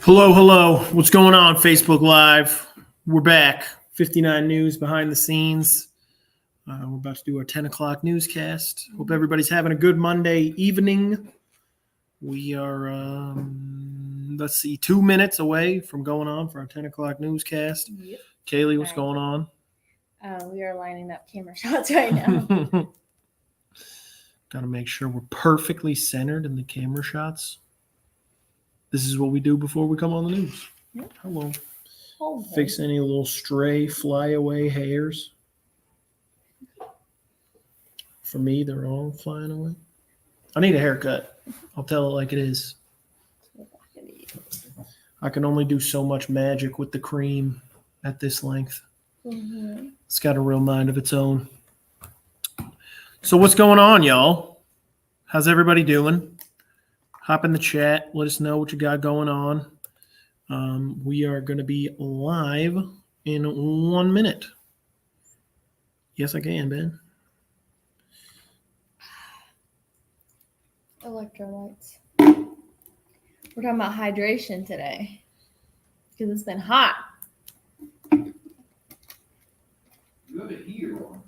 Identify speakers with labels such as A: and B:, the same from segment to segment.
A: Hello, hello. What's going on, Facebook Live? We're back. 59 News behind the scenes. We're about to do our 10 o'clock newscast. Hope everybody's having a good Monday evening. We are, 2 minutes away from going on for our 10 o'clock newscast.
B: Yep.
A: Kaleigh, what's going on?
B: We are lining up camera shots right now.
A: Got to make sure we're perfectly centered in the camera shots. This is what we do before we come on the news.
B: Yep.
A: Hello.
B: Okay.
A: Fix any little stray flyaway hairs. For me, they're all flying away. I need a haircut. I'll tell it like it is. I can only do so much magic with the cream at this length.
B: Mm-hmm.
A: It's got a real mind of its own. So what's going on, y'all? How's everybody doing? Hop in the chat. Let us know what you got going on. We are going to be live in 1 minute. Yes, I can, Ben.
B: Electrolytes. We're talking about hydration today because it's been hot.
C: You have a heater on.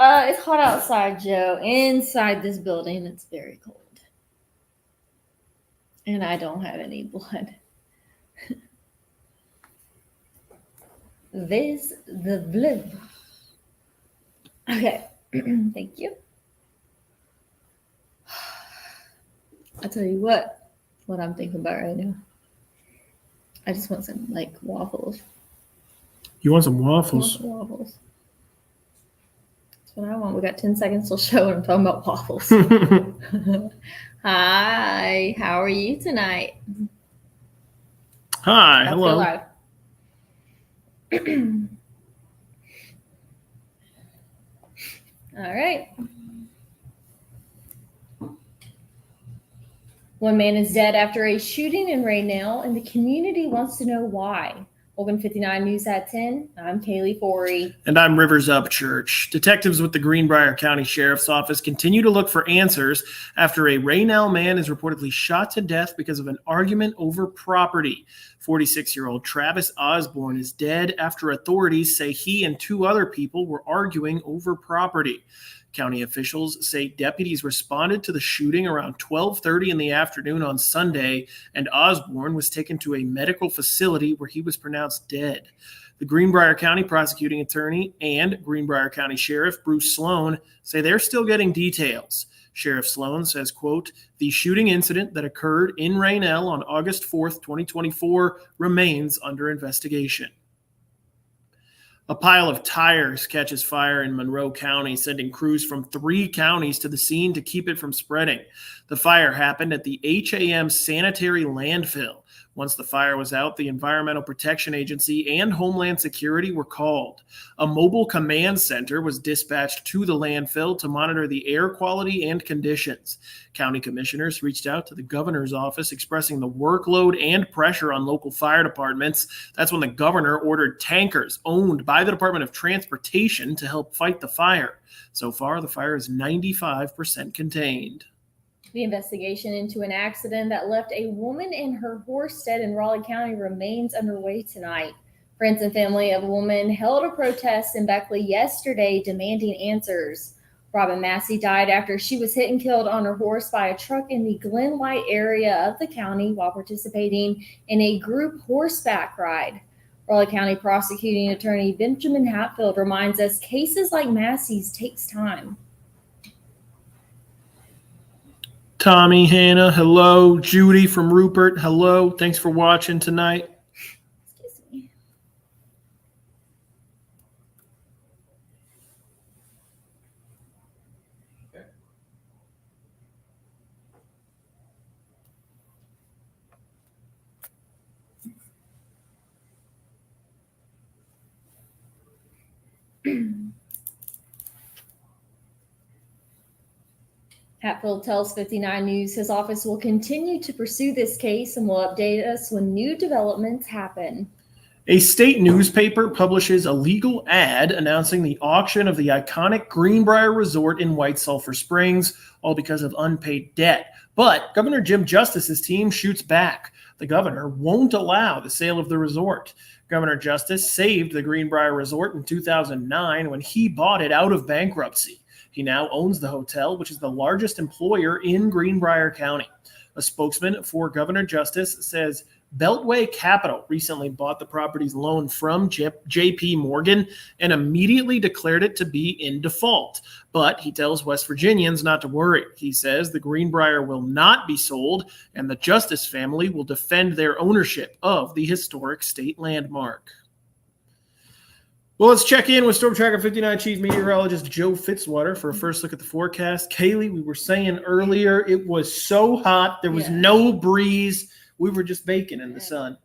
B: It's hot outside, Joe. Inside this building, it's very cold. And I don't have any blood. This the blue. Okay. Thank you. I'll tell you what I'm thinking about right now. I just want some waffles.
A: You want some waffles?
B: Waffles. That's what I want. We got 10 seconds till show and I'm talking about waffles. Hi, how are you tonight?
A: Hi, hello.
B: All right. One man is dead after a shooting in Raynell, and the community wants to know why. Welcome to 59 News at 10. I'm Kaleigh Fourie.
A: And I'm Rivers Upchurch. Detectives with the Greenbrier County Sheriff's Office continue to look for answers after a Raynell man is reportedly shot to death because of an argument over property. 46-year-old Travis Osborne is dead after authorities say he and two other people were arguing over property. County officials say deputies responded to the shooting around 12:30 in the afternoon on Sunday, and Osborne was taken to a medical facility where he was pronounced dead. The Greenbrier County prosecuting attorney and Greenbrier County Sheriff Bruce Sloan say they're still getting details. Sheriff Sloan says, quote, "The shooting incident that occurred in Raynell on August 4th, 2024 remains under investigation." A pile of tires catches fire in Monroe County, sending crews from 3 counties to the scene to keep it from spreading. The fire happened at the HAM sanitary landfill. Once the fire was out, the Environmental Protection Agency and Homeland Security were called. A mobile command center was dispatched to the landfill to monitor the air quality and conditions. County commissioners reached out to the governor's office expressing the workload and pressure on local fire departments. That's when the governor ordered tankers owned by the Department of Transportation to help fight the fire. So far, the fire is 95% contained.
B: The investigation into an accident that left a woman and her horse dead in Raleigh County remains underway tonight. Friends and family of a woman held a protest in Beckley yesterday demanding answers. Robin Massey died after she was hit and killed on her horse by a truck in the Glen White area of the county while participating in a group horseback ride. Raleigh County prosecuting attorney Benjamin Hatfield reminds us cases like Massey's takes time.
A: Tommy, Hannah, hello. Judy from Rupert, hello. Thanks for watching tonight.
B: Excuse me.
C: Okay.
B: Hatfield tells 59 News his office will continue to pursue this case and will update us when new developments happen.
A: A state newspaper publishes a legal ad announcing the auction of the iconic Greenbrier Resort in White Sulphur Springs, all because of unpaid debt. But Governor Jim Justice's team shoots back. The governor won't allow the sale of the resort. Governor Justice saved the Greenbrier Resort in 2009 when he bought it out of bankruptcy. He now owns the hotel, which is the largest employer in Greenbrier County. A spokesman for Governor Justice says Beltway Capital recently bought the property's loan from J.P. Morgan and immediately declared it to be in default. But he tells West Virginians not to worry. He says the Greenbrier will not be sold, and the Justice family will defend their ownership of the historic state landmark. Well, let's check in with Storm Tracker 59 Chief Meteorologist Joe Fitzwater for a first look at the forecast. Kaleigh, we were saying earlier it was so hot. There was no breeze. We were just baking in the sun.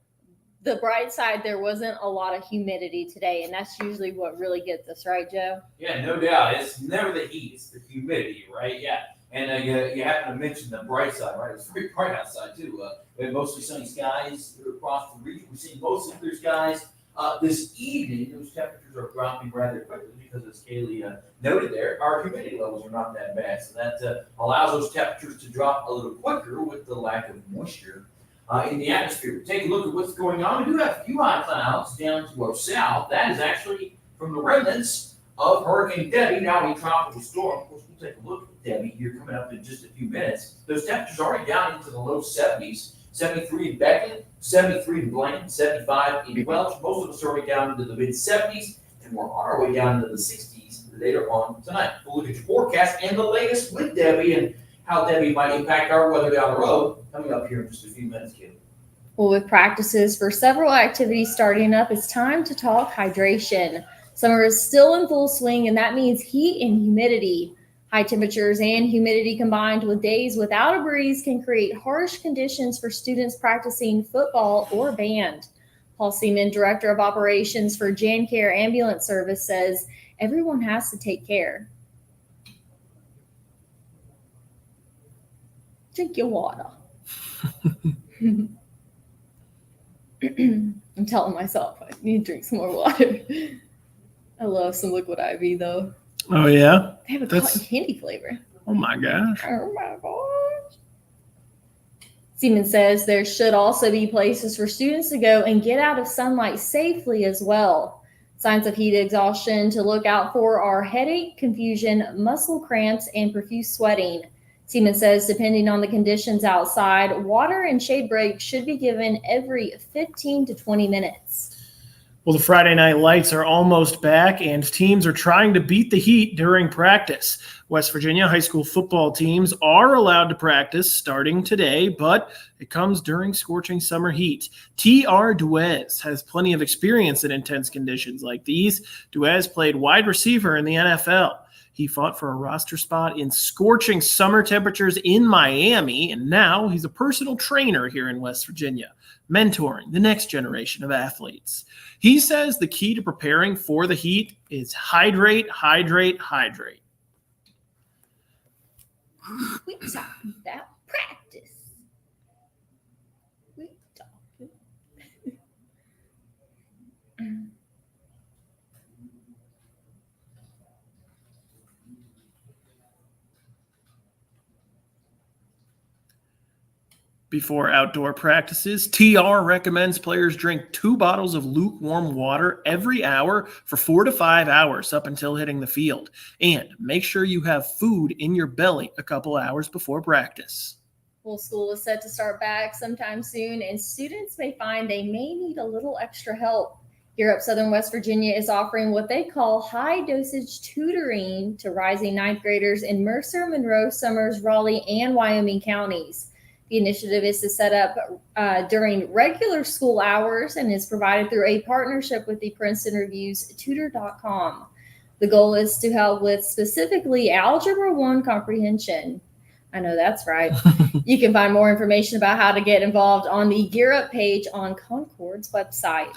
B: The bright side, there wasn't a lot of humidity today, and that's usually what really gets us, right, Joe?
D: Yeah, no doubt. It's never the heat, it's the humidity, right? Yeah. And you happen to mention the bright side, right? It's very bright outside, too. We have mostly sunny skies across the region. We're seeing mostly clear skies. This evening, those temperatures are dropping rather quickly because, as Kaleigh noted there, our humidity levels are not that bad. So that allows those temperatures to drop a little quicker with the lack of moisture in the atmosphere. Take a look at what's going on. We do have a few high clouds down to our south. That is actually from the remnants of Hurricane Debbie, now a tropical storm. Of course, we'll take a look at Debbie here coming up in just a few minutes. Those temperatures are already down into the low 70s. 73 in Beckley, 73 in Blaine, 75 in Welch. Most of us are already down into the mid-70s, and we're on our way down into the 60s later on tonight. We'll look at your forecast and the latest with Debbie and how Debbie might impact our weather down the road coming up here in just a few minutes, Kaleigh.
B: Well, with practices for several activities starting up, it's time to talk hydration. Summer is still in full swing, and that means heat and humidity. High temperatures and humidity combined with days without a breeze can create harsh conditions for students practicing football or band. Paul Seaman, Director of Operations for JanCare Ambulance Service, says everyone has to take care. Drink your water. I'm telling myself I need to drink some more water. I love some liquid IV though.
A: Oh, yeah?
B: They have a cotton candy flavor.
A: Oh, my gosh.
B: Oh, my gosh. Seaman says there should also be places for students to go and get out of sunlight safely as well. Signs of heat exhaustion to look out for are headache, confusion, muscle cramps, and profuse sweating. Seaman says depending on the conditions outside, water and shade breaks should be given every 15 to 20 minutes.
A: Well, the Friday night lights are almost back, and teams are trying to beat the heat during practice. West Virginia high school football teams are allowed to practice starting today, but it comes during scorching summer heat. T.R. Duez has plenty of experience in intense conditions like these. Duez played wide receiver in the NFL. He fought for a roster spot in scorching summer temperatures in Miami, and now he's a personal trainer here in West Virginia, mentoring the next generation of athletes. He says the key to preparing for the heat is hydrate, hydrate, hydrate.
B: We talking about practice. We talking.
A: Before outdoor practices, TR recommends players drink 2 bottles of lukewarm water every hour for 4 to 5 hours up until hitting the field. And make sure you have food in your belly a couple hours before practice.
B: Well, school is set to start back sometime soon, and students may find they may need a little extra help. Here up Southern West Virginia is offering what they call high-dosage tutoring to rising 9th graders in Mercer, Monroe, Summers, Raleigh, and Wyoming counties. The initiative is to set up during regular school hours and is provided through a partnership with the Princeton Review's Tutor.com. The goal is to help with specifically Algebra 1 comprehension. I know that's right. You can find more information about how to get involved on the Gear Up page on Concord's website.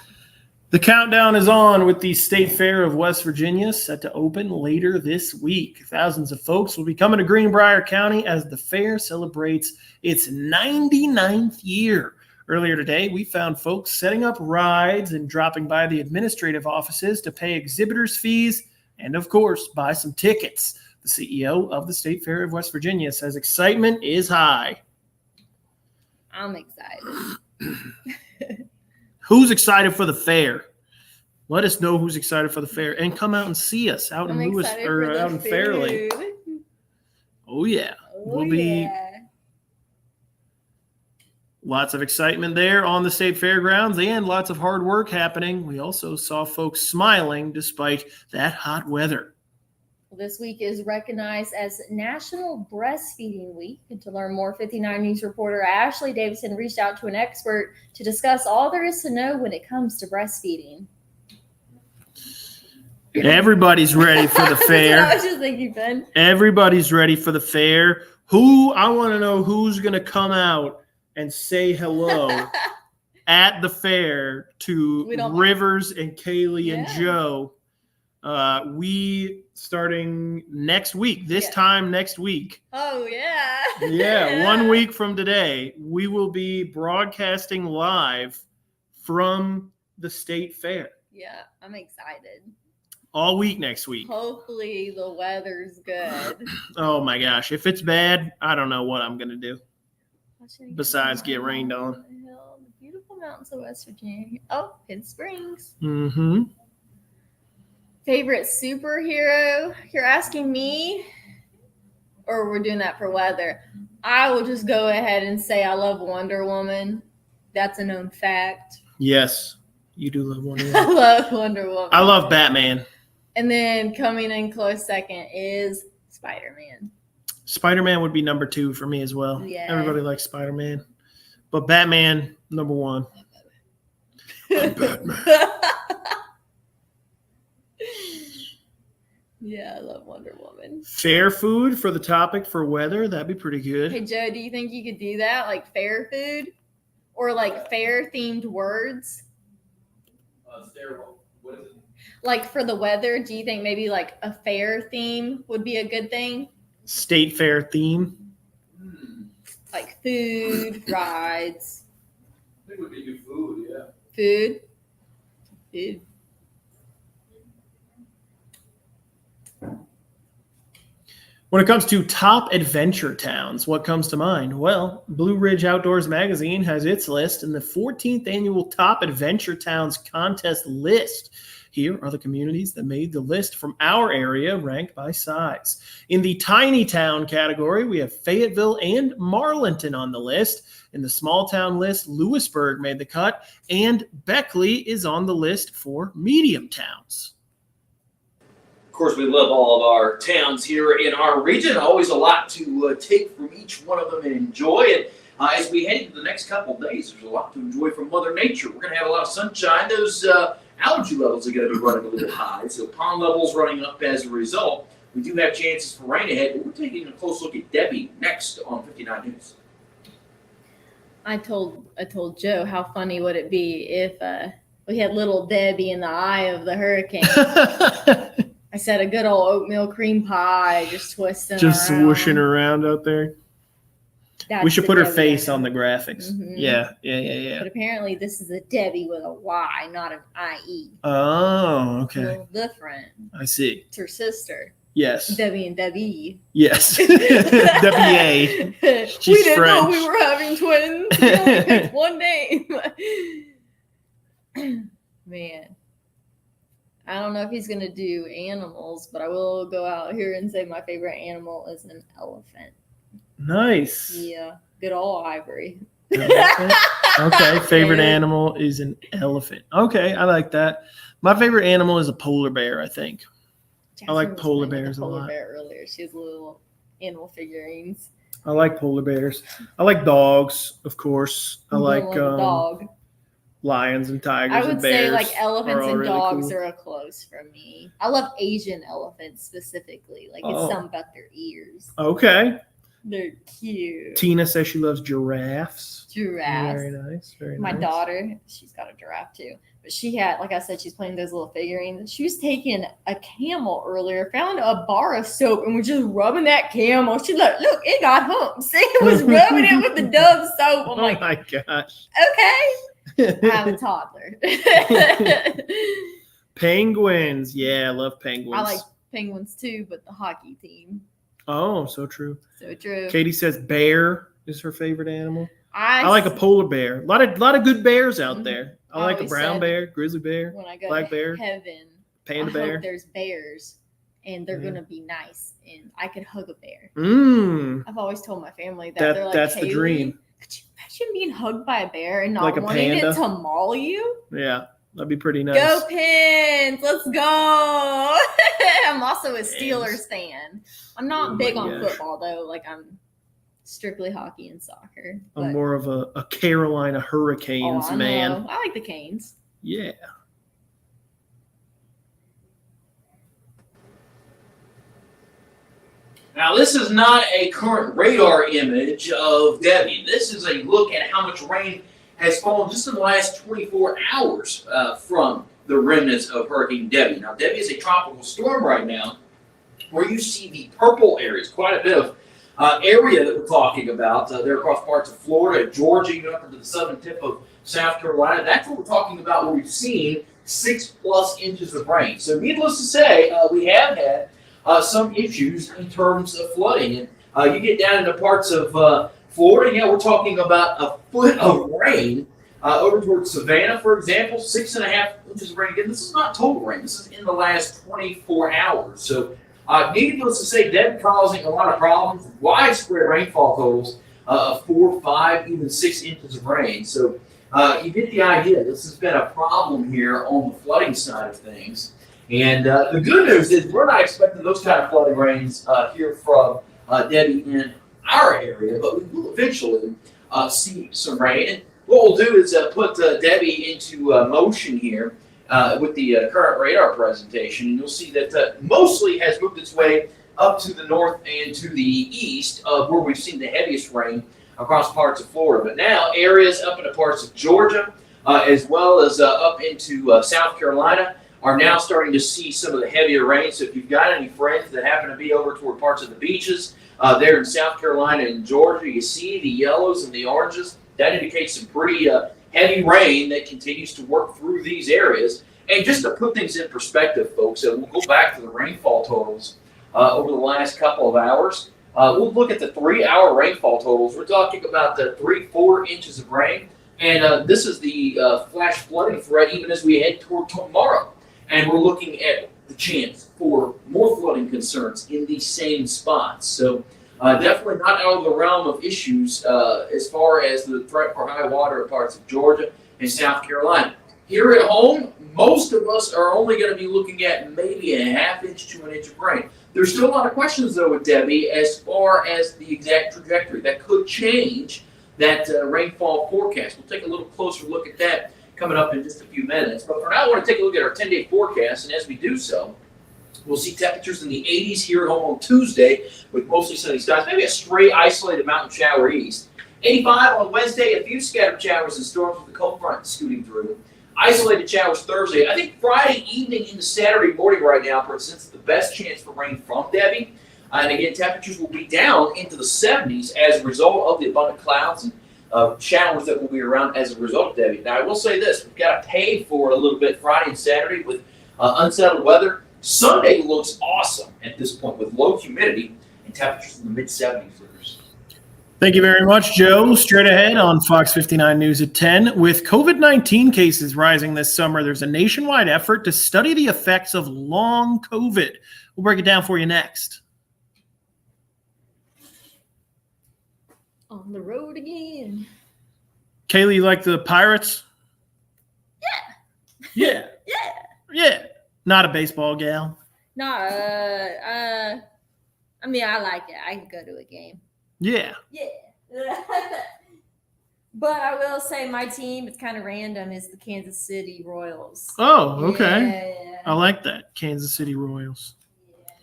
A: The countdown is on with the State Fair of West Virginia set to open later this week. Thousands of folks will be coming to Greenbrier County as the fair celebrates its 99th year. Earlier today, we found folks setting up rides and dropping by the administrative offices to pay exhibitors' fees and, of course, buy some tickets. The CEO of the State Fair of West Virginia says excitement is high.
B: I'm excited.
A: Who's excited for the fair? Let us know who's excited for the fair, and come out and see us out in Lewis or out in Fairleigh. Oh yeah, we'll be lots of excitement there on the state fairgrounds and lots of hard work happening. We also saw folks smiling despite that hot weather.
B: Well, this week is recognized as National Breastfeeding Week. And to learn more, 59 News reporter Ashley Davidson reached out to an expert to discuss all there is to know when it comes to breastfeeding.
A: Everybody's ready for the fair.
B: I was just thinking, Ben.
A: Everybody's ready for the fair. I want to know who's going to come out and say hello at the fair to Rivers and Kaleigh and Joe. We starting next week, time next week.
B: Oh, yeah.
A: Yeah, 1 week from today, we will be broadcasting live from the state fair.
B: Yeah, I'm excited.
A: All week next week.
B: Hopefully the weather's good.
A: Oh my gosh. If it's bad, I don't know what I'm going to do besides get rained on.
B: The beautiful mountains of West Virginia. Oh, Pin Springs.
A: Mm-hmm.
B: Favorite superhero? You're asking me? Or we're doing that for weather? I will just go ahead and say I love Wonder Woman. That's a known fact.
A: Yes, you do love Wonder
B: I
A: Woman.
B: love Wonder Woman.
A: I love Batman.
B: And then coming in close second is Spider-Man.
A: Spider-Man would be number 2 for me as well.
B: Yeah.
A: Everybody likes Spider-Man. But Batman, number 1. Batman.
B: Yeah, I love Wonder Woman.
A: Fair food for the topic for weather. That'd be pretty good.
B: Hey, Joe, do you think you could do that? Like fair food? Or like fair-themed words?
D: Terrible. What is it?
B: Like for the weather, do you think maybe like a fair theme would be a good thing?
A: State fair theme.
B: Like food, rides.
D: I think it would be good food, yeah.
B: Food.
A: When it comes to top adventure towns, what comes to mind? Well, Blue Ridge Outdoors Magazine has its list in the 14th annual Top Adventure Towns contest list. Here are the communities that made the list from our area, ranked by size. In the tiny town category, we have Fayetteville and Marlinton on the list. In the small town list, Lewisburg made the cut, and Beckley is on the list for medium towns.
D: Of course, we love all of our towns here in our region. Always a lot to take from each one of them and enjoy. And as we head into the next couple of days, there's a lot to enjoy from Mother Nature. We're going to have a lot of sunshine. Those allergy levels are going to be running a little high, so pond levels running up as a result. We do have chances for rain ahead, but we're taking a close look at Debbie next on 59 News.
B: I told Joe how funny would it be if we had little Debbie in the eye of the hurricane. I said a good old oatmeal cream pie, just twisting
A: just
B: around.
A: swooshing around out there.
B: That's
A: we should
B: the
A: put her
B: Debbie
A: face
B: I know.
A: on the graphics.
B: Mhm.
A: Yeah.
B: But apparently this is a Debbie with a Y, not an I-E.
A: Oh,
B: A
A: okay.
B: little different.
A: I see.
B: It's her sister.
A: Yes.
B: Debbie and Debbie.
A: Yes. W-A.
B: We
A: She's
B: didn't know
A: French.
B: we were having twins. We only picked one name. Man. I don't know if he's going to do animals, but I will go out here and say my favorite animal is an elephant.
A: Nice.
B: Yeah. Good old Ivory.
A: Elephant. Okay. Favorite animal is an elephant. Okay. I like that. My favorite animal is a polar bear, I think. I like
B: Jasmine was
A: polar
B: playing with
A: bears a
B: polar
A: lot.
B: bear earlier. She has little animal figurines.
A: I like polar bears. I like dogs, of course. I
B: You
A: like
B: don't a dog.
A: lions and tigers
B: I
A: and
B: would
A: bears.
B: say like elephants
A: all
B: and
A: really
B: dogs
A: cool.
B: are a close for me. I love Asian elephants specifically. Like
A: Oh.
B: it's something about their ears.
A: Okay.
B: They're cute.
A: Tina says she loves giraffes.
B: Giraffes.
A: Very nice. Very
B: My
A: nice.
B: daughter, she's got a giraffe too. But she had, like I said, she's playing those little figurines. She was taking a camel earlier, found a bar of soap, and was just rubbing that camel. She's like, look, it got humps. It was rubbing it with the Dove soap. I'm
A: Oh
B: like,
A: my gosh.
B: okay. I have a toddler.
A: Penguins. Yeah, I love penguins.
B: I like penguins too, but the hockey team.
A: Oh, so true.
B: So true.
A: Katie says bear is her favorite animal. I like a polar bear. A lot of good bears out there. I like a
B: always
A: brown
B: said
A: bear, grizzly bear,
B: when I go
A: black
B: to
A: bear,
B: heaven,
A: panda
B: I
A: bear.
B: hope there's bears and they're
A: Yeah.
B: gonna be nice and I could hug a bear.
A: Mm,
B: I've always told my family that they're like,
A: that's the
B: Kaleigh,
A: dream.
B: could you imagine being hugged by a bear and not
A: Like a
B: wanting
A: panda?
B: it to maul you?
A: Yeah, that'd be pretty nice.
B: Go Pins! Let's go! I'm also a Steelers fan. I'm not
A: Oh
B: big
A: my
B: on
A: gosh.
B: football though. Like I'm strictly hockey and soccer.
A: I'm
B: But,
A: more of a Carolina Hurricanes
B: I
A: man.
B: know. I like the Canes.
A: Yeah.
D: Now, this is not a current radar image of Debbie. This is a look at how much rain has fallen just in the last 24 hours from the remnants of Hurricane Debbie. Now, Debbie is a tropical storm right now, where you see the purple areas, quite a bit of area that we're talking about. There across parts of Florida, Georgia, even up into the southern tip of South Carolina. That's what we're talking about, where we've seen 6+ inches of rain. So needless to say, we have had some issues in terms of flooding. And you get down into parts of Florida, yeah, we're talking about a foot of rain over towards Savannah, for example, 6.5 inches of rain. Again, this is not total rain. This is in the last 24 hours. So needless to say, Debbie causing a lot of problems, widespread rainfall totals of 4, 5, even 6 inches of rain. So you get the idea. This has been a problem here on the flooding side of things. And the good news is we're not expecting those kind of flooding rains here from Debbie in our area, but we will eventually see some rain. And what we'll do is put Debbie into motion here with the current radar presentation, and you'll see that mostly has moved its way up to the north and to the east of where we've seen the heaviest rain across parts of Florida. But now areas up into parts of Georgia, as well as up into South Carolina, are now starting to see some of the heavier rain. So if you've got any friends that happen to be over toward parts of the beaches there in South Carolina and Georgia, you see the yellows and the oranges. That indicates some pretty heavy rain that continues to work through these areas. And just to put things in perspective, folks, we'll go back to the rainfall totals over the last couple of hours. We'll look at the 3-hour rainfall totals. We're talking about the 3-4 inches of rain. And this is the flash flooding threat even as we head toward tomorrow. And we're looking at the chance for more flooding concerns in these same spots. So definitely not out of the realm of issues as far as the threat for high water in parts of Georgia and South Carolina. Here at home, most of us are only going to be looking at maybe a 1/2 inch to 1 inch of rain. There's still a lot of questions, though, with Debbie as far as the exact trajectory. That could change that rainfall forecast. We'll take a little closer look at that coming up in just a few minutes. But for now, I want to take a look at our 10-day forecast, and as we do so, we'll see temperatures in the 80s here at home on Tuesday with mostly sunny skies, maybe a stray isolated mountain shower east. 85 on Wednesday, a few scattered showers and storms with the cold front scooting through. Isolated showers Thursday. I think Friday evening into Saturday morning right now presents the best chance for rain from Debbie. And again, temperatures will be down into the 70s as a result of the abundant clouds and showers that will be around as a result of Debbie. Now, I will say this. We've got to pay for it a little bit Friday and Saturday with unsettled weather. Sunday looks awesome at this point with low humidity and temperatures in the mid-70s.
A: Thank you very much, Joe. Straight ahead on Fox 59 News at 10. With COVID-19 cases rising this summer, there's a nationwide effort to study the effects of long COVID. We'll break it down for you next.
B: On the road again.
A: Kaleigh, you like the Pirates? Yeah. Yeah. Not a baseball gal.
B: No, I mean, I like it. I can go to a game.
A: Yeah.
B: But I will say my team, it's kind of random, is the Kansas City Royals.
A: Oh, okay.
B: Yeah.
A: I like that. Kansas City Royals.
B: Yeah.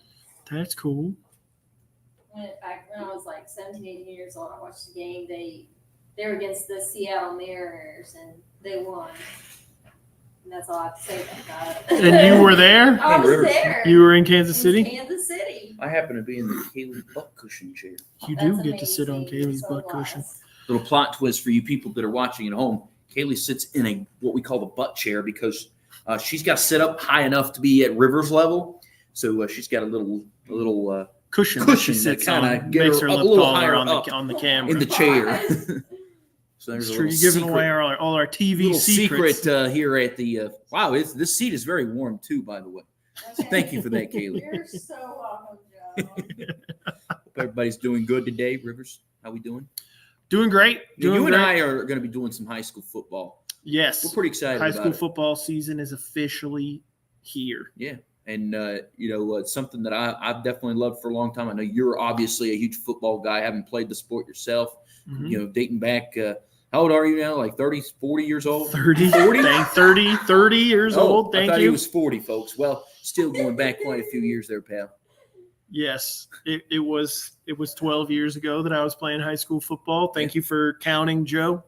A: That's cool.
B: When I was like 17, 18 years old, I watched the game. They were against the Seattle Mariners, and they won. And that's all I have to say about it.
A: And you were there?
B: I was there.
A: You were in Kansas City?
B: Kansas City.
C: I happen to be in the Kaleigh butt cushion chair.
A: You do
B: That's
A: get to sit on
B: amazing.
A: Kaleigh's
B: So
A: butt cushion.
B: blessed.
C: Little plot twist for you people that are watching at home. Kaleigh sits in a what we call the butt chair because she's got set up high enough to be at Rivers level. So she's got a little
A: Cushion
C: Cushion
A: she sits
C: that kinda
A: on
C: get
A: makes
C: her
A: her
C: a
A: look
C: little
A: taller
C: higher
A: on
C: up
A: the camera.
C: in the chair. So there's
A: It's
C: a
A: true.
C: little
A: You're giving
C: secret,
A: away all our TV
C: little
A: secrets.
C: secret here at the. Wow, this seat is very warm too, by the way. So thank you for that, Kaleigh.
B: You're so welcome, Joe.
C: Hope everybody's doing good today. Rivers, how we doing?
A: Doing great. Doing
C: You and
A: great.
C: I are going to be doing some high school football.
A: Yes.
C: We're pretty excited
A: High
C: about
A: school
C: it.
A: football season is officially here.
C: Yeah. And, it's something that I've definitely loved for a long time. I know you're obviously a huge football guy, having played the sport yourself,
A: Mhm.
C: dating back. How old are you now? Like 30, 40 years old?
A: 30, 30 years old.
C: I
A: Thank
C: thought
A: you.
C: he was 40, folks. Well, still going back quite a few years there, pal.
A: Yes, it was 12 years ago that I was playing high school football. Thank you for counting, Joe.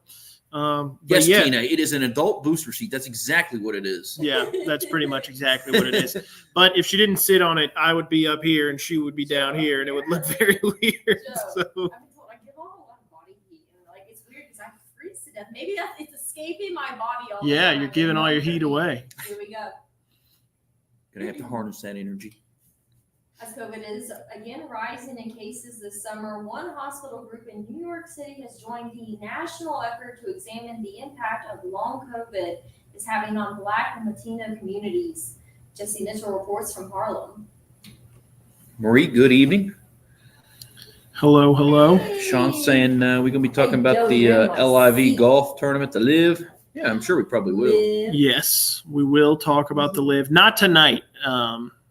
A: But
C: Yes,
A: yeah,
C: Tina, it is an adult booster seat. That's exactly what it is.
A: yeah, that's pretty much exactly what it is. But if she didn't sit on it, I would be up here and she would be down here, and it would look very weird.
B: Joe,
A: So
B: I've been told I give off a lot of body heat, and it's weird because I freeze to death. Maybe it's escaping my body all the
A: yeah,
B: time.
A: you're giving all your heat away.
B: Here we go.
C: Gonna have to harness that energy.
B: As COVID is again rising in cases this summer, one hospital group in New York City has joined the national effort to examine the impact of long COVID is having on Black and Latino communities. Jesse Mitchell reports from Harlem.
C: Marie, good evening.
A: Hello, hello.
C: Sean's saying we're going to be talking
B: Hey,
C: about
B: Joe,
C: the
B: you're in my
C: LIV
B: seat.
C: golf tournament, the Live. Yeah, I'm sure we probably will.
A: Yes, we will talk about the Live. Not tonight.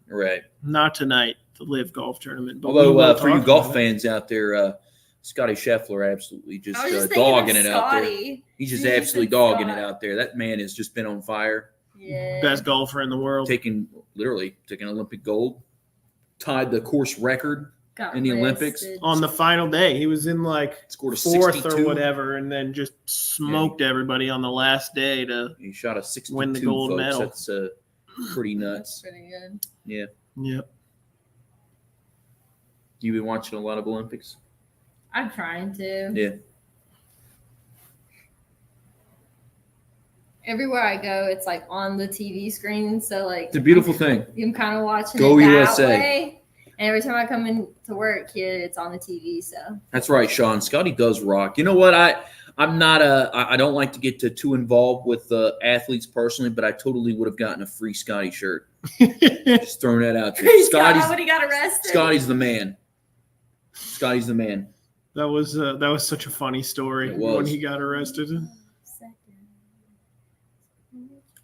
C: Right.
A: Not tonight. The Live golf tournament. But we will
C: Although for you
A: talk
C: golf
A: about it.
C: fans out there, Scotty Scheffler absolutely just
B: I was just
C: dogging
B: thinking
C: it
B: of
C: out there.
B: Scotty.
C: He's just
B: You just
C: absolutely
B: said
C: dogging it
B: Scott.
C: out there. That man has just been on fire,
B: Yeah.
A: Best golfer in the world.
C: taking Olympic gold, tied the course record,
B: Got
C: in the Olympics.
B: arrested.
A: On the final day, he was in like
C: scored a
A: fourth
C: 62.
A: or whatever, and then just smoked everybody on the last day to
C: He shot a 62,
A: win the gold
C: folks.
A: medal.
C: That's pretty
B: That's
C: nuts.
B: pretty good.
C: Yeah.
A: Yep.
C: You been watching a lot of Olympics?
B: I'm trying to.
C: Yeah.
B: Everywhere I go, it's like on the TV screen. So like
C: It's a beautiful thing.
B: I'm kind of watching
C: Go
B: it that
C: USA.
B: way. And every time I come into work here, it's on the TV. So
C: That's right, Sean. Scotty does rock. You know what? I'm not I don't like to get too involved with athletes personally, but I totally would have gotten a free Scotty shirt. Just throwing that out there.
B: Scotty when he got arrested.
C: Scotty's the man. Scotty's the man.
A: That was such a funny story
C: It was.
A: when he got arrested.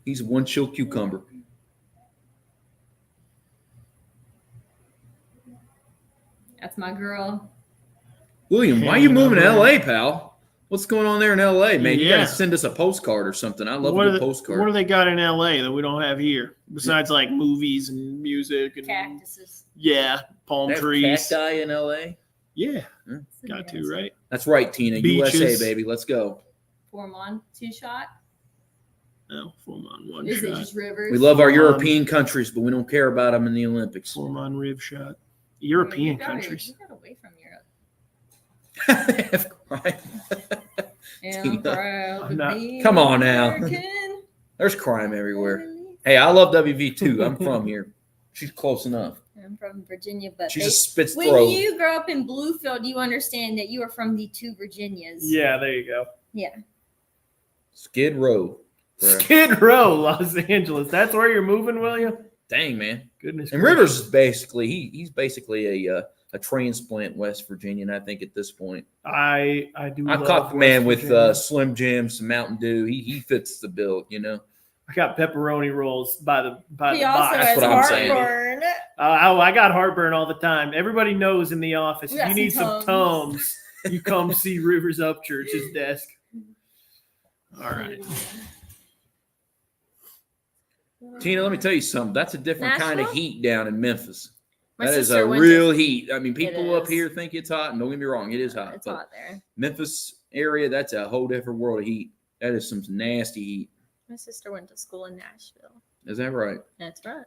C: He's a one chill cucumber.
B: That's my girl.
C: William, why are you moving to LA, pal? What's going on there in LA, man? You
A: Yeah.
C: gotta send us a postcard or something. I love
A: What
C: a
A: are
C: good
A: the-
C: postcard.
A: What do they got in LA that we don't have here? Besides like movies and music and
B: Cactuses.
A: yeah, palm
C: They have
A: trees.
C: cacti in LA?
A: Yeah, got to, right?
C: That's right, Tina.
A: Beaches.
C: USA, baby. Let's go.
B: 4-on, 2-shot.
A: No, full on one
B: Is it
A: shot.
B: just rivers?
C: We love our
A: Full on.
C: European countries, but we don't care about them in the Olympics.
A: Full on rib shot. European
B: You got
A: countries.
B: away from Europe.
C: Right.
B: And
C: Tina.
B: I'm proud
A: I'm
B: to
A: not-
B: be
C: Come on now.
B: American.
C: There's crime everywhere. Hey, I love WV too. I'm from here. She's close enough.
B: I'm from Virginia, but
C: She's
B: they-
C: a spit's
B: when
C: throw.
B: you grow up in Bluefield, you understand that you are from the two Virginias.
A: Yeah, there you go.
B: Yeah.
C: Skid Row. Correct.
A: Skid Row, Los Angeles. That's where you're moving, William?
C: Dang, man.
A: Goodness.
C: And
A: gracious.
C: Rivers is basically he's basically a transplant West Virginian. I think at this point,
A: I do.
C: I
A: love
C: caught the
A: West
C: man with
A: Virginia.
C: Slim Jim, some Mountain Dew. He fits the bill, you know.
A: I got pepperoni rolls by the
B: He also
A: box.
B: has
C: what I'm saying.
B: heartburn.
A: I got heartburn all the time. Everybody knows in the office.
B: We
A: If
B: got
A: you need some
B: Tums.
A: Tums, you come see Rivers Upchurch's desk. All right.
C: Tina, let me tell you something. That's a different kind of
B: Nashville?
C: heat down in Memphis.
B: My
C: That is
B: sister
C: a
B: went
C: real
B: to-
C: heat. I mean, people up
B: is.
C: here think it's hot, and don't get me wrong, it is hot.
B: It's
C: but
B: hot there.
C: Memphis area, that's a whole different world of heat. That is some nasty heat.
B: My sister went to school in Nashville.
C: Is that right?
B: That's right.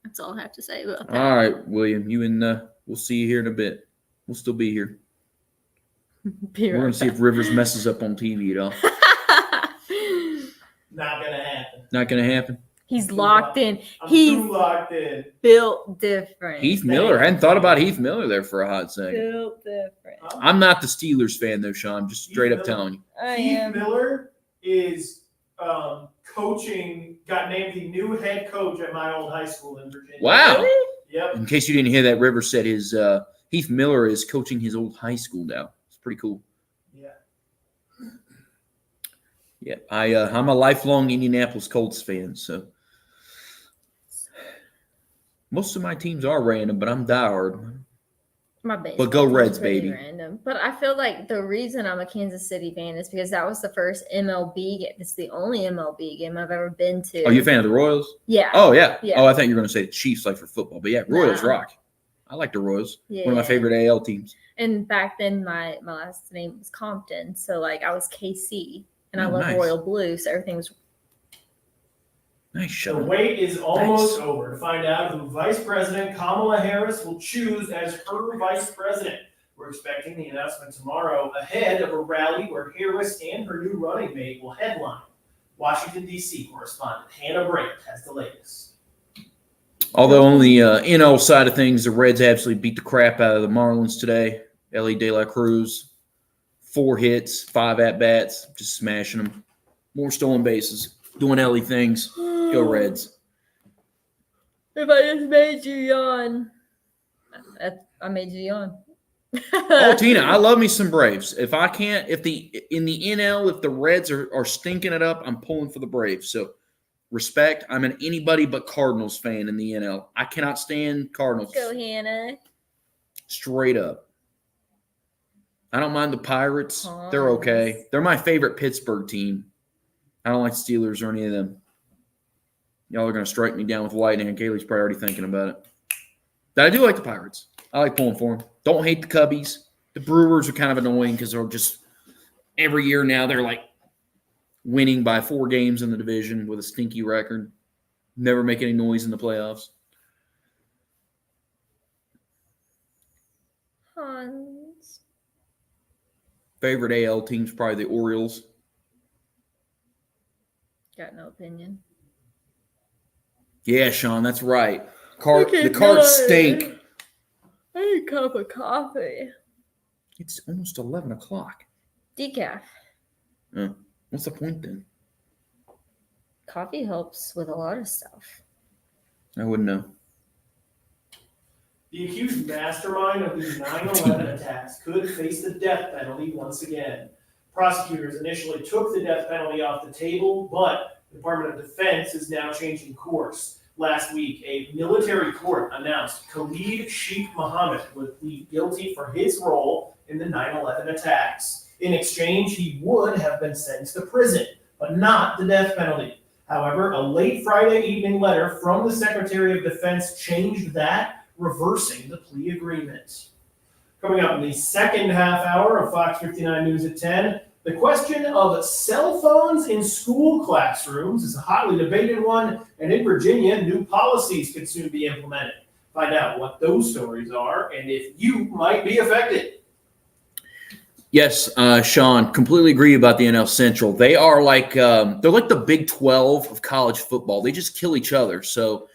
B: That's all I have to say about that.
C: All right, William. You and we'll see you here in a bit. We'll still be here.
B: Be
C: We're gonna
B: right
C: see if Rivers messes up on TV at all.
B: back.
A: Not gonna happen.
C: Not gonna happen.
B: He's locked in.
A: I'm
B: He's
A: too locked in.
B: built different.
C: Heath Miller. I hadn't thought about Heath Miller there for a hot second.
B: built different.
C: I'm not the Steelers fan, though, Sean. I'm just straight up
A: Heath
C: telling you.
B: I
A: Keith
B: am.
A: Miller is coaching, got named the new head coach at my old high school in Virginia.
C: Wow.
B: Really?
A: Yep.
C: In case you didn't hear that, Rivers said his Heath Miller is coaching his old high school now. It's pretty cool.
A: Yeah.
C: Yeah, I'm a lifelong Indianapolis Colts fan, so most of my teams are random, but I'm diehard.
B: My baseball
C: But go
B: team's
C: Reds,
B: pretty
C: baby.
B: Random. But I feel like the reason I'm a Kansas City fan is because that was the first MLB game. It's the only MLB game I've ever been to.
C: Are you a fan of the Royals?
B: Yeah.
C: Oh, yeah.
B: Yeah.
C: Oh, I thought you were going to say the Chiefs, like for football. But yeah, Royals
B: Nah.
C: rock. I like the Royals.
B: Yeah.
C: One of my favorite AL teams.
B: And back then, my last name was Compton, so like I was KC, and I
C: Oh,
B: love
C: nice.
B: Royal Blue, so everything was.
C: Nice
A: The
C: shot.
A: wait is almost over to find out who Vice President Kamala Harris will choose as her vice president. We're expecting the announcement tomorrow ahead of a rally where Harris and her new running mate will headline. Washington, D.C. correspondent Hannah Brandt has the latest.
C: Although on the NL side of things, the Reds absolutely beat the crap out of the Marlins today. Ellie De La Cruz, 4 hits, 5 at-bats, just smashing them. More stolen bases, doing Ellie things. Go Reds.
B: If I just made you yawn, I made you yawn.
C: Oh, Tina, I love me some Braves. If I can't, in the NL, if the Reds are stinking it up, I'm pulling for the Braves. So respect. I'm an anybody but Cardinals fan in the NL. I cannot stand Cardinals.
B: Go Hannah.
C: Straight up. I don't mind the Pirates. They're okay. They're my favorite Pittsburgh team. I don't like Steelers or any of them. Y'all are going to strike me down with lightning, and Kayleigh's probably already thinking about it. But I do like the Pirates. I like pulling for them. Don't hate the Cubbies. The Brewers are kind of annoying because they're just every year now they're like winning by 4 games in the division with a stinky record. Never make any noise in the playoffs.
B: Hans.
C: Favorite AL team's probably the Orioles.
B: Got no opinion.
C: Yeah, Sean, that's right.
B: Okay,
C: The Cards
B: good.
C: stink.
B: I need a cup of coffee.
C: It's almost 11 o'clock.
B: Decaf.
C: What's the point then?
B: Coffee helps with a lot of stuff.
C: I wouldn't know.
A: The accused mastermind of these 9/11 attacks could face the death penalty once again. Prosecutors initially took the death penalty off the table, but the Department of Defense is now changing course. Last week, a military court announced Khalid Sheikh Mohammed would plead guilty for his role in the 9/11 attacks. In exchange, he would have been sentenced to prison, but not the death penalty. However, a late Friday evening letter from the Secretary of Defense changed that, reversing the plea agreement. Coming up in the second half hour of Fox 59 News at 10, the question of cell phones in school classrooms is a hotly debated one, and in Virginia, new policies could soon be implemented. Find out what those stories are and if you might be affected.
C: Yes, Sean, completely agree about the NL Central. They are like they're like the Big 12 of college football. They just kill each other. So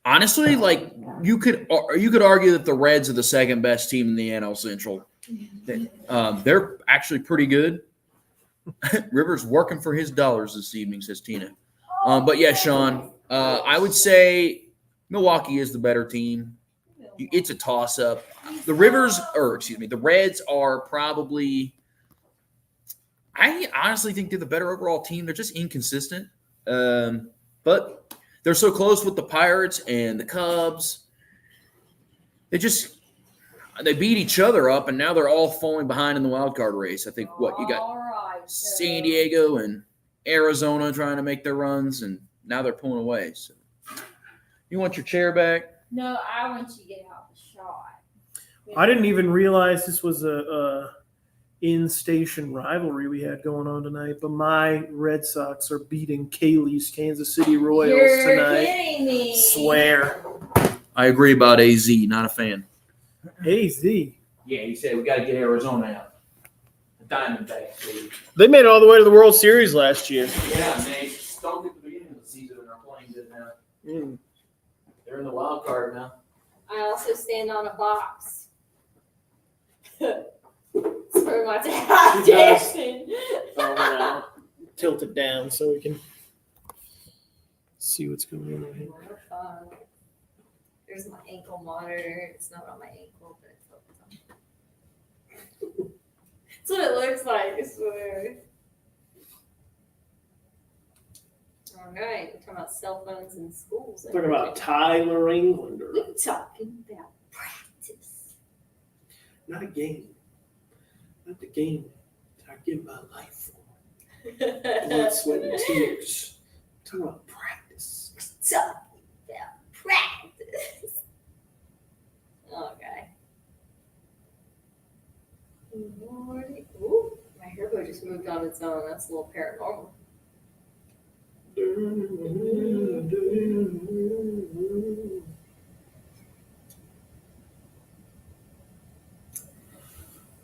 C: honestly, like you could argue that the Reds are the second best team in the NL Central. They're actually pretty good. Rivers working for his dollars this evening, says Tina. But yeah, Sean, I would say Milwaukee is the better team. It's a toss-up. The Reds are probably – I honestly think they're the better overall team. They're just inconsistent. But they're so close with the Pirates and the Cubs. They beat each other up, and now they're all falling behind in the wild card race. I think, you got San Diego and Arizona trying to make their runs, and now they're pulling away. So, you want your chair back?
B: No, I want you to get out the shot.
A: I didn't even realize this was a in-station rivalry we had going on tonight, but my Red Sox are beating Kaleigh's Kansas City Royals
B: You're
A: tonight.
B: kidding me.
A: Swear.
C: I agree about AZ. Not a fan.
A: AZ.
C: Yeah, he said we got to get Arizona out. The Diamondbacks, baby.
A: They made it all the way to the World Series last year.
C: Yeah, and they stunk at the beginning of the season in our
A: Mm.
D: They're in the wild card now.
B: I also stand on a box. It's for my tap
A: She does.
B: dancing.
A: Oh, wow. Tilt it down so we can see what's going on here.
B: There's my ankle monitor. It's not on my ankle, but it's focused on. That's what it looks like, I swear. All right, we're talking about cell phones in schools.
A: Talking about Tyler Englander.
B: We're talking about practice.
A: Not a game. Not the game that I give my life for. Blood, sweat, and tears. Talking about practice.
B: We're talking about practice. Okay. Lordy. Ooh, my hairbow just moved on its own. That's a little paranormal.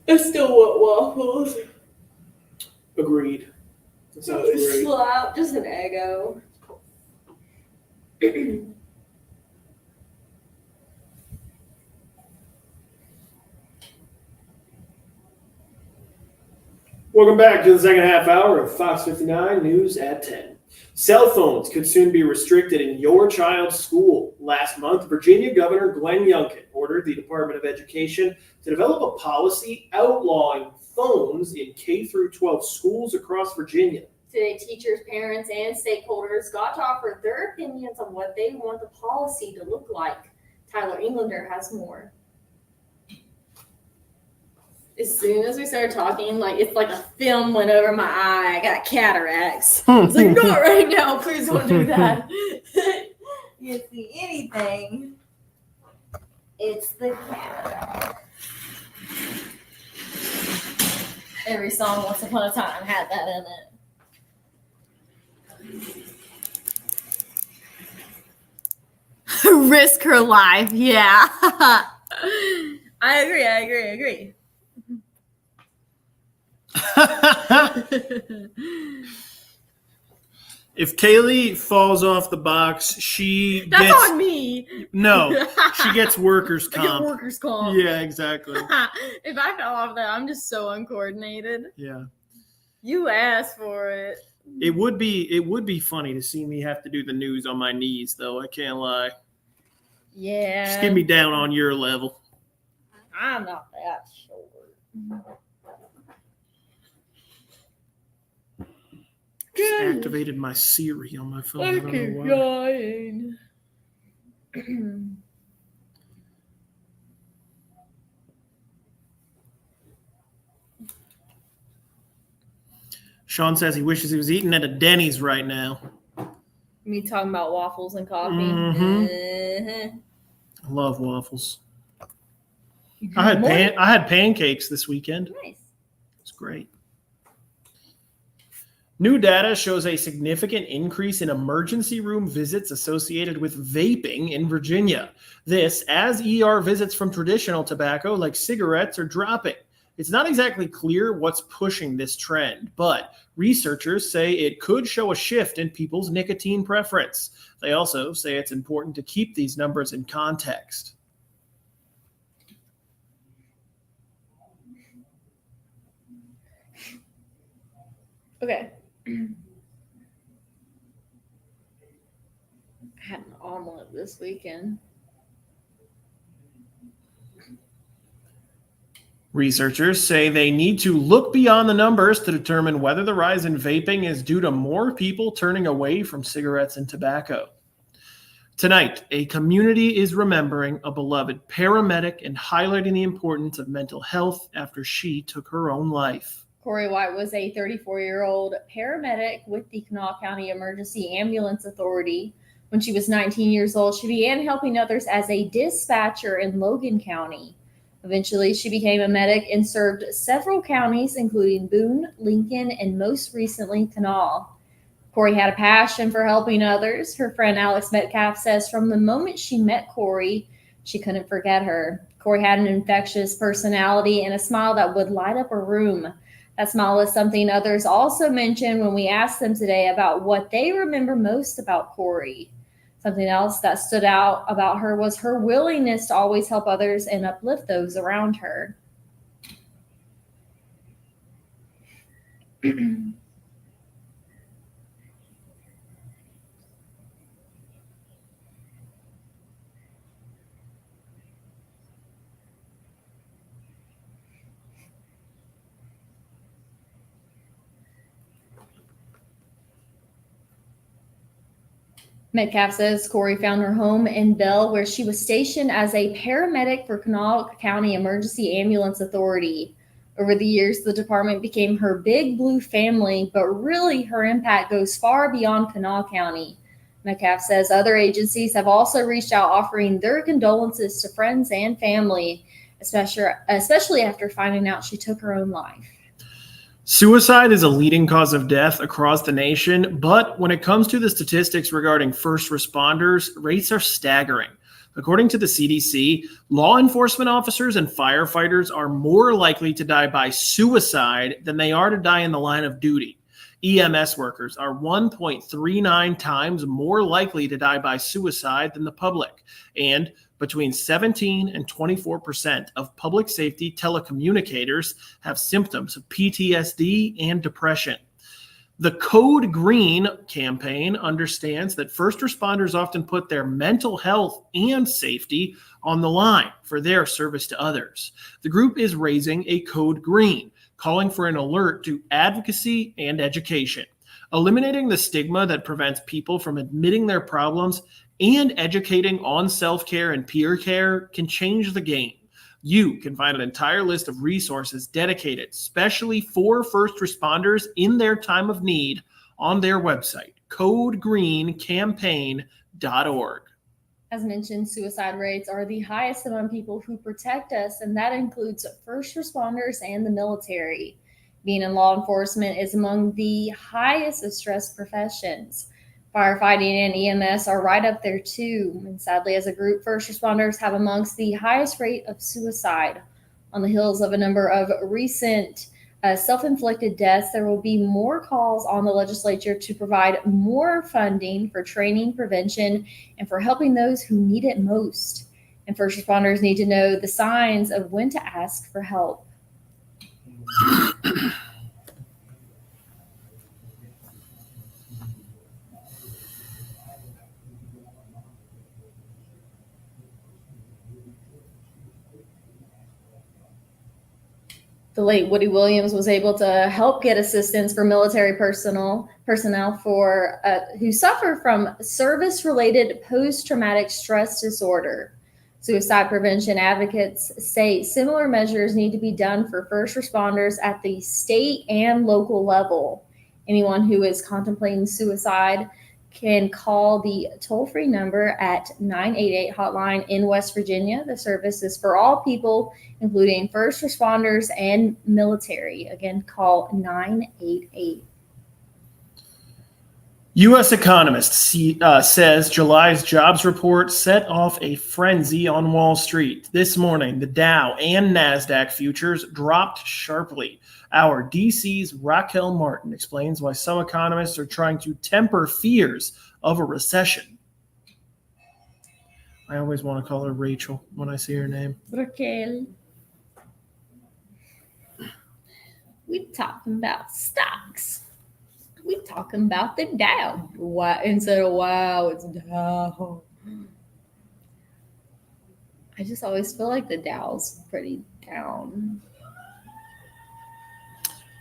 B: I still want waffles.
A: Agreed. That sounds great.
B: Slap, just an Eggo.
A: Welcome back to the second half hour of Fox 59 News at 10. Cell phones could soon be restricted in your child's school. Last month, Virginia Governor Glenn Youngkin ordered the Department of Education to develop a policy outlawing phones in K-12 schools across Virginia.
B: Today, teachers, parents, and stakeholders got to offer their opinions on what they want the policy to look like. Tyler Englander has more. As soon as we started talking, it's like a film went over my eye. I got cataracts. I was like, not right now. Please don't do that. You can't see anything. It's the cataract. Every song Once Upon a Time had that in it. Risk her life. Yeah. I agree.
A: If Kaleigh falls off the box,
B: That's
A: gets
B: on me.
A: no. She gets workers'
B: I get
A: comp.
B: workers' comp.
A: Yeah, exactly.
B: If I fell off there, I'm just so uncoordinated.
A: Yeah,
B: You asked for it.
A: it would be funny to see me have to do the news on my knees, though. I can't lie.
B: Yeah.
A: Just get me down on your level.
B: I'm not that short.
A: Just activated my Siri on my phone. I don't know why.
B: going.
A: Sean says he wishes he was eating at a Denny's right now.
B: Me talking about waffles and coffee.
A: Mhm. I love waffles.
B: You
A: I had
B: drink more?
A: I had pancakes this weekend.
B: Nice.
A: It's great. New data shows a significant increase in emergency room visits associated with vaping in Virginia. This as ER visits from traditional tobacco like cigarettes are dropping. It's not exactly clear what's pushing this trend, but researchers say it could show a shift in people's nicotine preference. They also say it's important to keep these numbers in context.
B: Okay. I had an omelet this weekend.
A: Researchers say they need to look beyond the numbers to determine whether the rise in vaping is due to more people turning away from cigarettes and tobacco. Tonight, a community is remembering a beloved paramedic and highlighting the importance of mental health after she took her own life.
B: Corey White was a 34-year-old paramedic with the Kanawha County Emergency Ambulance Authority. When she was 19 years old, she began helping others as a dispatcher in Logan County. Eventually, she became a medic and served several counties, including Boone, Lincoln, and most recently, Kanawha. Corey had a passion for helping others. Her friend Alex Metcalf says from the moment she met Corey, she couldn't forget her. Corey had an infectious personality and a smile that would light up a room. That smile is something others also mentioned when we asked them today about what they remember most about Corey. Something else that stood out about her was her willingness to always help others and uplift those around her. Metcalf says Corey found her home in Bell, where she was stationed as a paramedic for Kanawha County Emergency Ambulance Authority. Over the years, the department became her big blue family, but really her impact goes far beyond Kanawha County. Metcalf says other agencies have also reached out offering their condolences to friends and family, especially after finding out she took her own life.
A: Suicide is a leading cause of death across the nation, but when it comes to the statistics regarding first responders, rates are staggering. According to the CDC, law enforcement officers and firefighters are more likely to die by suicide than they are to die in the line of duty. EMS workers are 1.39 times more likely to die by suicide than the public, and between 17 and 24% of public safety telecommunicators have symptoms of PTSD and depression. The Code Green campaign understands that first responders often put their mental health and safety on the line for their service to others. The group is raising a Code Green, calling for an alert to advocacy and education, eliminating the stigma that prevents people from admitting their problems, and educating on self-care and peer care can change the game. You can find an entire list of resources dedicated specially for first responders in their time of need on their website, codegreencampaign.org.
B: As mentioned, suicide rates are the highest among people who protect us, and that includes first responders and the military. Being in law enforcement is among the highest stressed professions. Firefighting and EMS are right up there too. And sadly, as a group, first responders have amongst the highest rate of suicide. On the heels of a number of recent self-inflicted deaths, there will be more calls on the legislature to provide more funding for training, prevention, and for helping those who need it most. And first responders need to know the signs of when to ask for help. The late Woody Williams was able to help get assistance for military personnel for who suffer from service-related post-traumatic stress disorder. Suicide prevention advocates say similar measures need to be done for first responders at the state and local level. Anyone who is contemplating suicide can call the toll-free number at 988 hotline in West Virginia. The service is for all people, including first responders and military. Again, call 988.
A: U.S. Economist says July's jobs report set off a frenzy on Wall Street. This morning, the Dow and NASDAQ futures dropped sharply. Our DC's Raquel Martin explains why some economists are trying to temper fears of a recession. I always want to call her Rachel when I see her name.
B: Raquel. We talking about stocks. We talking about the Dow. Why instead of wow, it's Dow. I just always feel like the Dow's pretty down.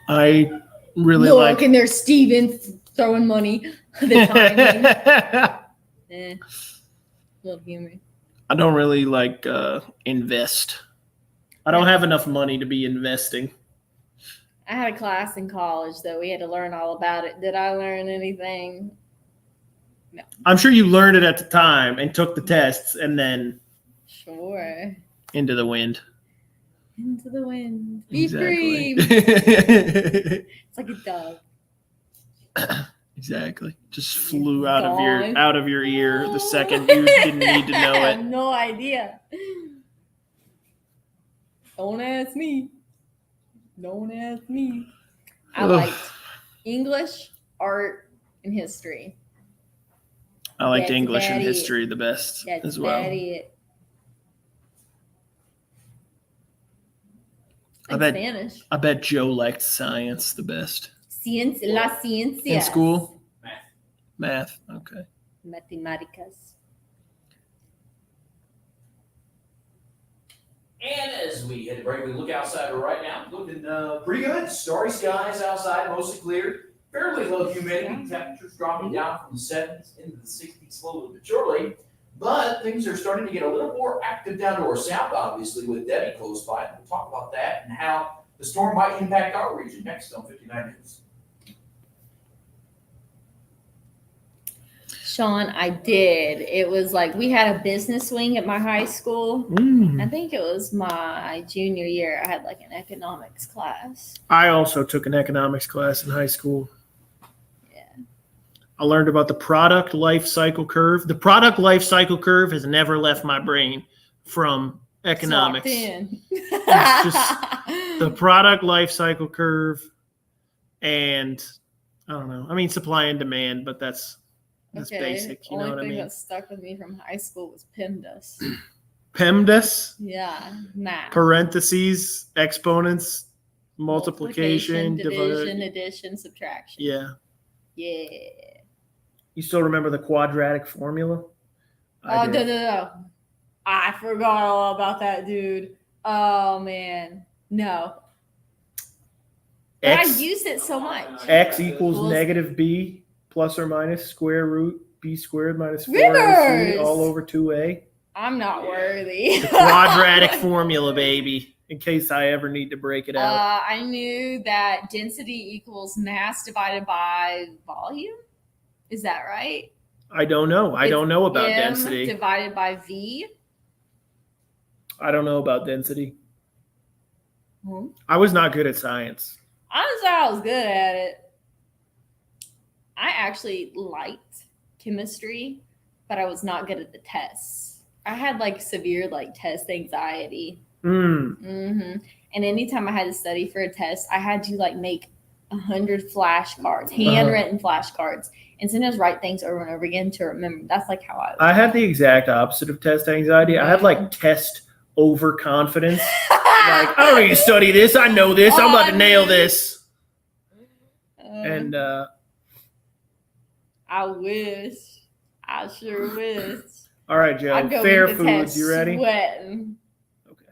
A: I really
B: Look, and there's Steven throwing money. The timing. Little humor.
A: I don't really like invest. I don't have enough money to be investing.
B: I had a class in college, though. We had to learn all about it. Did I learn anything? No.
A: I'm sure you learned it at the time and took the tests and then
B: Sure.
A: into the wind.
B: Into the wind. Be
A: Exactly.
B: free. It's like a dove.
A: Exactly. Just flew out
B: Gone.
A: of your ear the second you didn't need to know
B: I
A: it.
B: have no idea. Don't ask me. Don't ask me. I
A: Ugh.
B: liked English, art, and history.
A: I liked
B: That's
A: English and
B: about it.
A: history the best
B: That's
A: as well.
B: about it.
A: I
B: And
A: bet-
B: Spanish.
A: I bet Joe liked science the best.
B: Las ciencias.
A: In school?
D: Math.
A: Math. Okay.
B: Matemáticas.
D: And as we hit the break, we look outside right now. Looking pretty good. Starry skies outside, mostly clear. Fairly low humidity. Temperatures dropping down from the 70s into the 60s slowly but surely. But things are starting to get a little more active down to our south, obviously, with Debbie close by. We'll talk about that and how the storm might impact our region next on 59 News.
B: Sean, I did. It was like we had a business wing at my high school.
A: Mm.
B: I think it was my junior year. I had like an economics class.
A: I also took an economics class in high school.
B: Yeah.
A: I learned about the product life cycle curve. The product life cycle curve has never left my brain from economics.
B: It's locked in.
A: It's just the product life cycle curve and I don't know. I mean supply and demand, but that's basic. You know what I
B: Only thing
A: mean?
B: that stuck with me from high school was PEMDAS.
A: PEMDAS,
B: Yeah, math.
A: parentheses, exponents, multiplication,
B: division, addition, subtraction.
A: Yeah.
B: Yeah.
A: You still remember the quadratic formula? I
B: Oh,
A: did.
B: no. I forgot all about that, dude. Oh, man. No. But I used it so much.
A: X equals
B: Equals-
A: negative b plus or minus square root b squared minus 4ac
B: Rivers!
A: all over 2a.
B: I'm not worthy.
A: The quadratic formula, baby, in case I ever need to break it out.
B: I knew that density equals mass divided by volume. Is that right?
A: I don't know. I don't know about
B: M
A: density.
B: divided by V.
A: I don't know about density.
B: Hmm.
A: I was not good at science.
B: Honestly, I was good at it. I actually liked chemistry, but I was not good at the tests. I had like severe like test anxiety.
A: Mm.
B: And anytime I had to study for a test, I had to like make 100 flashcards, handwritten flashcards, and sometimes write things over and over again to remember. That's like how
A: I had the exact opposite of test anxiety. I had like test overconfidence. Like, I don't need to study this. I know this. I'm about to nail this. And
B: I wish. I sure wish.
A: all right, Joe.
B: I'd go
A: Fair
B: into
A: foods.
B: test
A: You ready?
B: sweating.
A: Okay.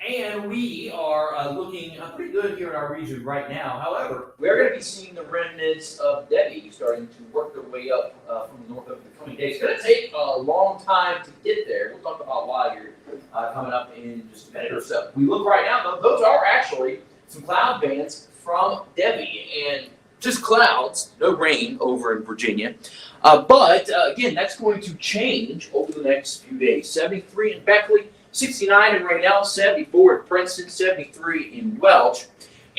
D: And we are looking pretty good here in our region right now. However, we are going to be seeing the remnants of Debbie starting to work their way up from the north over the coming days. It's going to take a long time to get there. We'll talk about why here coming up in just a minute or so. We look right now, though, those are actually some cloud bands from Debbie. And just clouds, no rain over in Virginia. But again, that's going to change over the next few days. 73 in Beckley. 69 in Raynell, 74 in Princeton, 73 in Welch.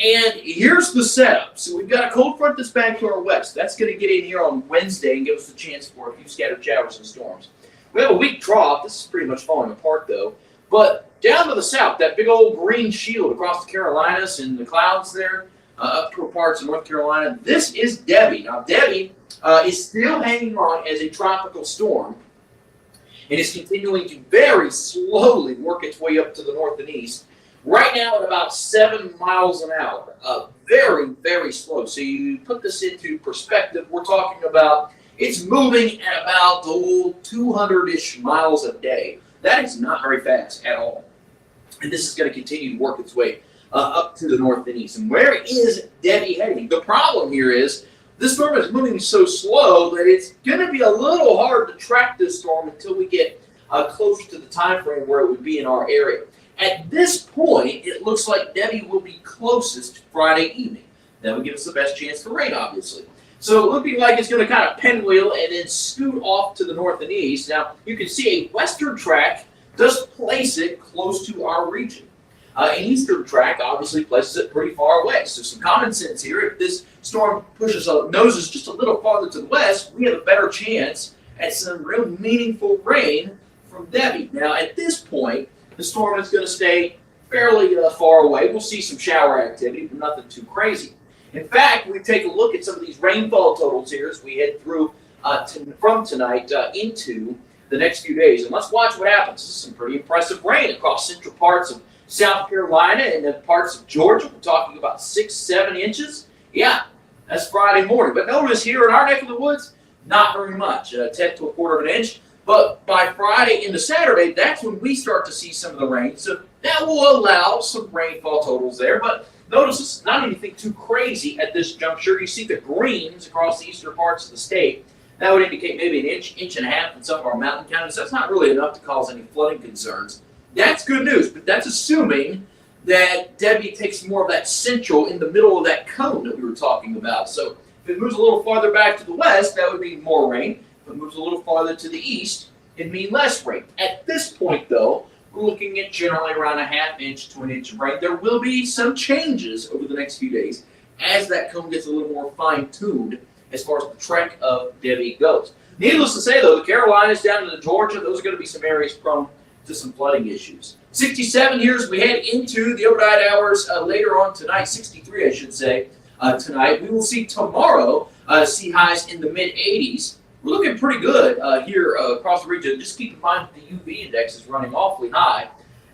D: And here's the setup. So we've got a cold front that's back to our west. That's going to get in here on Wednesday and give us a chance for a few scattered showers and storms. We have a weak trough. This is pretty much falling apart, though. But down to the south, that big old green shield across the Carolinas and the clouds there, up toward parts of North Carolina, this is Debbie. Now, Debbie is still hanging on as a tropical storm, and is continuing to very slowly work its way up to the north and east. Right now at about 7 miles an hour. Very, very slow. So you put this into perspective, we're talking about it's moving at about 200-ish miles a day. That is not very fast at all. And this is going to continue to work its way up to the north and east. And where is Debbie heading? The problem here is this storm is moving so slow that it's going to be a little hard to track this storm until we get closer to the time frame where it would be in our area. At this point, it looks like Debbie will be closest Friday evening. That would give us the best chance for rain, obviously. So looking like it's going to kind of pinwheel and then scoot off to the north and east. Now, you can see a western track does place it close to our region. An eastern track obviously places it pretty far away. So some common sense here. If this storm noses just a little farther to the west, we have a better chance at some real meaningful rain from Debbie. Now, at this point, the storm is going to stay
C: fairly far away. We'll see some shower activity, but nothing too crazy. In fact, we take a look at some of these rainfall totals here as we head through from tonight into the next few days. And let's watch what happens. This is some pretty impressive rain across central parts of South Carolina and then parts of Georgia. We're talking about 6-7 inches. Yeah, that's Friday morning. But notice here in our neck of the woods, not very much, 10 to a quarter of an inch. But by Friday into Saturday, that's when we start to see some of the rain. So that will allow some rainfall totals there. But notice it's not anything too crazy at this juncture. You see the greens across the eastern parts of the state. That would indicate maybe an inch and a half in some of our mountain counties. That's not really enough to cause any flooding concerns. That's good news, but that's assuming that Debbie takes more of that central in the middle of that cone that we were talking about. So if it moves a little farther back to the west, that would mean more rain. If it moves a little farther to the east, it'd mean less rain. At this point, though, we're looking at generally around a ½ inch to an inch of rain. There will be some changes over the next few days as that cone gets a little more fine-tuned as far as the trek of Debbie goes. Needless to say, though, the Carolinas down to Georgia, those are going to be some areas prone to some flooding issues. 67 here as we head into the overnight hours later on tonight, 63 I should say, tonight. We will see tomorrow see highs in the mid-80s. We're looking pretty good here across the region. Just keep in mind that the UV index is running awfully high.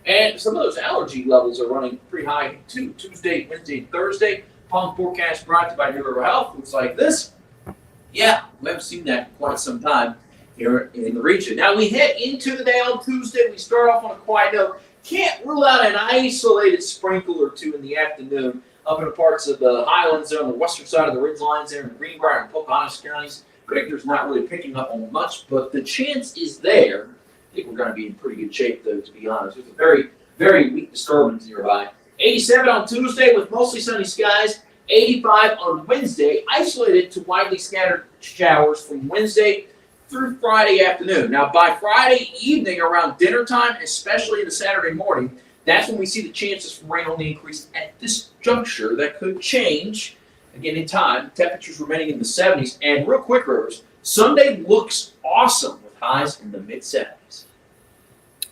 C: And some of those allergy levels are running pretty high too. Tuesday, Wednesday, and Thursday. Palm forecast brought to you by New River Health. Looks like this. Yeah, we haven't seen that in quite some time here in the region. Now we head into the day on Tuesday. We start off on a quiet note. Can't rule out an isolated sprinkle or two in the afternoon up in the parts of the highlands there on the western side of the ridge lines there in Greenbrier and Pocahontas counties. Predictor's not really picking up on much, but the chance is there. I think we're going to be in pretty good shape, though, to be honest. With a very, very weak disturbance nearby. 87 on Tuesday with mostly sunny skies. 85 on Wednesday, isolated to widely scattered showers from Wednesday through Friday afternoon. Now, by Friday evening around dinner time, especially in the Saturday morning, that's when we see the chances for rain on the increase at this juncture. That could change, again, in time. Temperatures remaining in the 70s. And real quick, Rivers, Sunday looks awesome with highs in the mid-70s.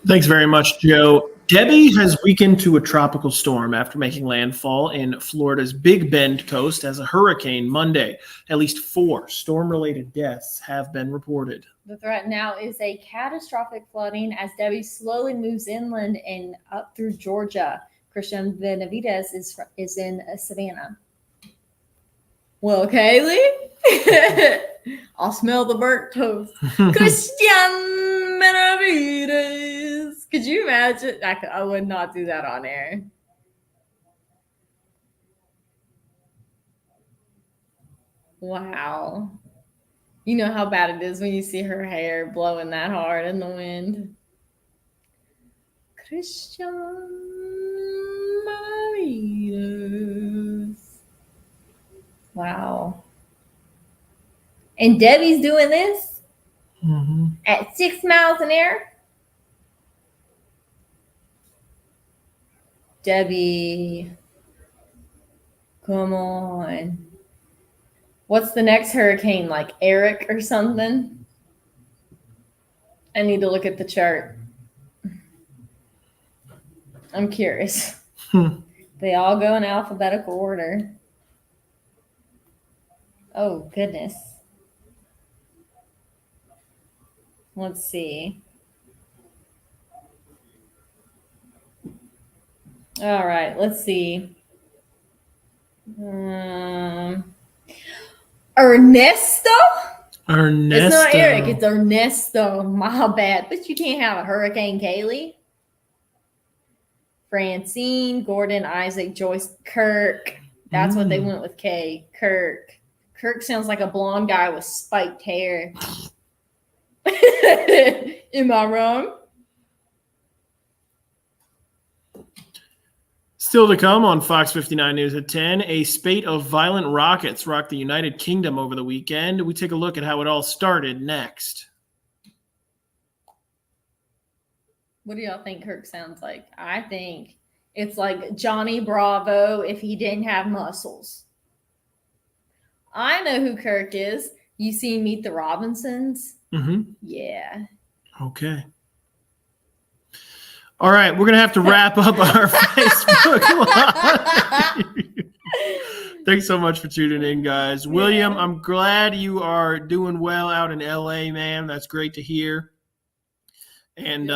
A: Thanks very much, Joe. Debbie has weakened to a tropical storm after making landfall in Florida's Big Bend coast as a hurricane Monday. At least 4 storm-related deaths have been reported.
B: The threat now is a catastrophic flooding as Debbie slowly moves inland and up through Georgia. Christian Benavides is in Savannah. Well, Kaleigh, I'll smell the burnt toast. Christian Benavides. Could you imagine? I would not do that on air. Wow. You know how bad it is when you see her hair blowing that hard in the wind. Christian Benavides. Wow. And Debbie's doing this at 6 miles an hour. Debbie, come on. What's the next hurricane, like Eric or something? I need to look at the chart. I'm curious. They all go in alphabetical order. Oh, goodness. Let's see. All right, let's see. Ernesto? It's not Eric, it's Ernesto. My bad. But you can't have a hurricane, Kaleigh. Francine, Gordon, Isaac, Joyce, Kirk. That's what they went with K. Kirk. Kirk sounds like a blonde guy with spiked hair. Am I wrong?
A: Still to come on Fox 59 News at 10, a spate of violent rockets rocked the United Kingdom over the weekend. We take a look at how it all started next.
B: What do y'all think Kirk sounds like? I think it's like Johnny Bravo if he didn't have muscles. I know who Kirk is. You seen Meet the Robinsons?
A: Mm-hmm.
B: Yeah.
A: Okay. All right, we're going to have to wrap up our Facebook Live. Thanks so much for tuning in, guys. William, I'm glad you are doing well out in LA, man. That's great to hear. And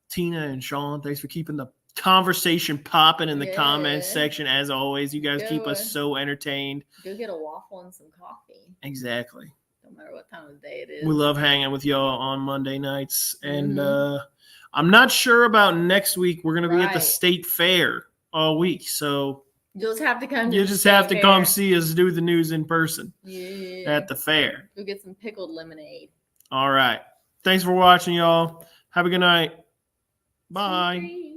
A: Tina and Sean, thanks for keeping the conversation popping in the comments section. As always, you guys keep us so entertained.
B: Go get a waffle and some coffee.
A: Exactly.
B: No matter what time of day it is.
A: We love hanging with y'all on Monday nights. And I'm not sure about next week. We're going to be at the state fair all week. So
B: you'll just have to come.
A: You just have to come see us do the news in person at the fair.
B: Go get some pickled lemonade.
A: All right. Thanks for watching, y'all. Have a good night. Bye.